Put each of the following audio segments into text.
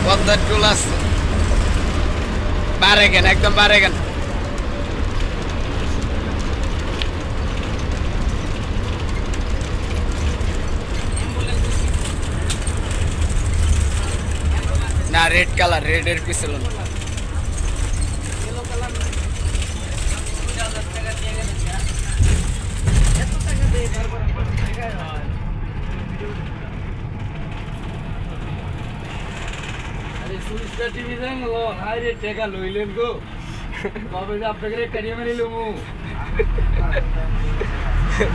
পদ্মার টুল আছে বারে কেন একদম বারে কেন না রেড কালার রেডের পিছনে টিভি দেখলো হাই রে টাকা লইলেন গো বাবা যে আপনাকে কারিয়ে মারি লমু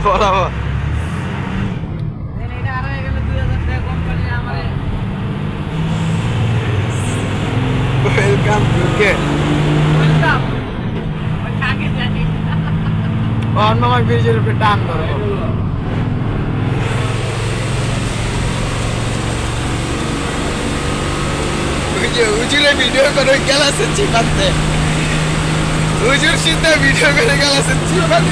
বলাবো এটা আর হয়ে গেল 2000 টাকা কম করে আমারে ওয়েলকাম টুকে ওয়েলকাম ওই কাকে জানি অন্য মাই ব্রিজের উপরে টান ধরো উজুরে ভিডিও করে গেলা সচ্চি পাতে উজুর সিদ্ধা ভিডিও করে গেলা সচ্চি পাতে